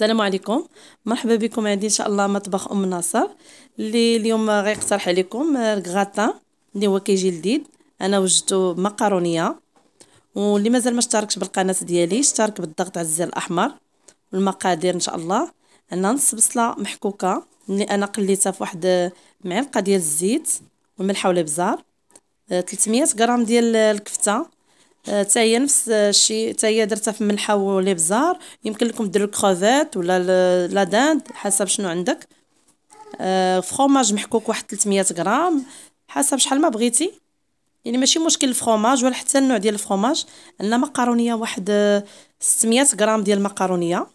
السلام عليكم. مرحبا بكم عندي ان شاء الله مطبخ ام ناصر اللي اليوم غيقترح عليكم الكغاتان اللي هو كيجي لذيذ. انا وجدته بمقرونيه، واللي مازال ما اشتركش بالقناه ديالي اشترك بالضغط على الزر الاحمر. المقادير ان شاء الله: عندنا نص بصله محكوكه اللي انا قليتها في واحد معلقه ديال الزيت والملح والابزار، 300 غرام ديال الكفته، حتى هي نفس الشيء، حتى هي درتها في الملحه والابزار. يمكن لكم ديروا الكروفيت ولا لا داند حسب شنو عندك. فخوماج محكوك واحد 300 غرام حسب شحال ما بغيتي، يعني ماشي مشكل الفخوماج ولا حتى النوع ديال الفخوماج. عندنا مقرونيه واحد 600 غرام ديال المقرونيه.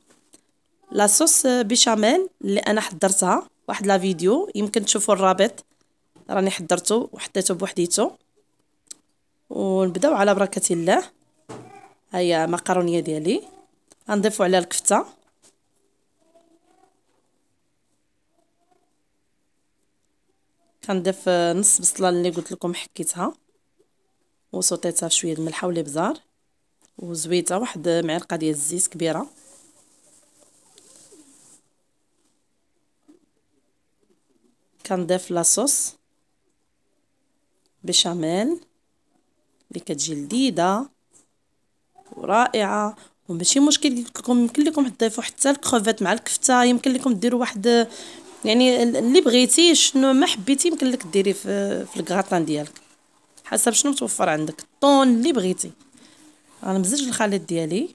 لاصوص بيشاميل اللي انا حضرتها واحد لا فيديو، يمكن تشوفوا الرابط، راني حضرته وحطيته بوحديته. ونبداو على بركه الله. هيا مقرونيه ديالي غنضيفوا عليها الكفته، كنضيف نص بصله اللي قلت لكم حكيتها وصوتيتها بشويه الملحه والابزار وزويته واحد معلقه ديال الزيت كبيره. كنضيف لاصوص بيشاميل اللي كتجي لذيذه ورائعه، وماشي مشكل قلت لكم يمكن لكم تضيفوا حتى الكروفيت مع الكفته، يمكن لكم ديروا واحد يعني اللي بغيتي، شنو ما حبيتي يمكن لك ديري في الكغاتان ديالك حسب شنو متوفر عندك، الطون اللي بغيتي. غنمزج الخليط ديالي.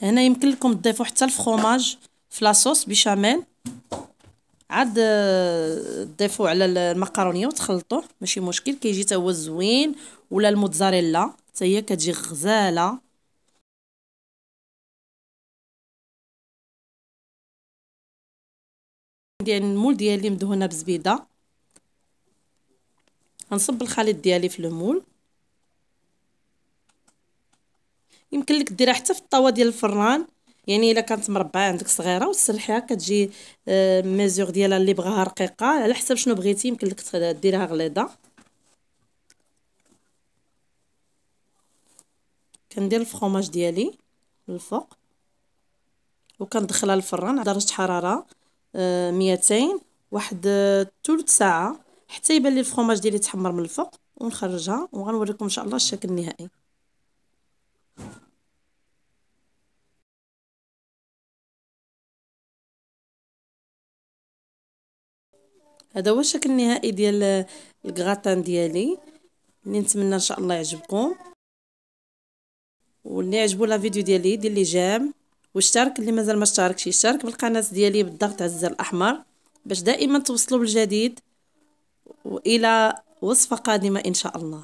هنا يمكن لكم تضيفوا حتى الفخوماج في لاصوص بيشاميل، عاد تضيفوا على المقرونيه وتخلطوه ماشي مشكل، كيجي حتى هو زوين. ولا الموتزاريلا حتى هي كتجي غزاله. ديال المول ديالي مدهونه بزبيده، غنصب الخليط ديالي في المول. يمكن لك ديرها حتى في الطاوه ديال الفران، يعني الا كانت مربعه عندك صغيره وتسرحيها كتجي ميزور ديالها اللي بغاها رقيقه على حسب شنو بغيتي، يمكن لك ديريها غليظه. كندير الفخوماج ديالي للفوق وكندخلها للفران على درجه حراره 200 واحد ثلث ساعه حتى يبان لي الفخوماج ديالي تحمر من الفوق، ونخرجها وغنوريكم ان شاء الله الشكل النهائي. هذا هو الشكل النهائي ديال الكغاتان ديالي، اللي نتمنى ان شاء الله يعجبكم. واللي عجبو لا فيديو ديالي يدير لي جيم واشترك، اللي مازال ما اشتركش يشترك بالقناه ديالي بالضغط على الزر الاحمر باش دائما توصلوا بالجديد. والى وصفه قادمه ان شاء الله.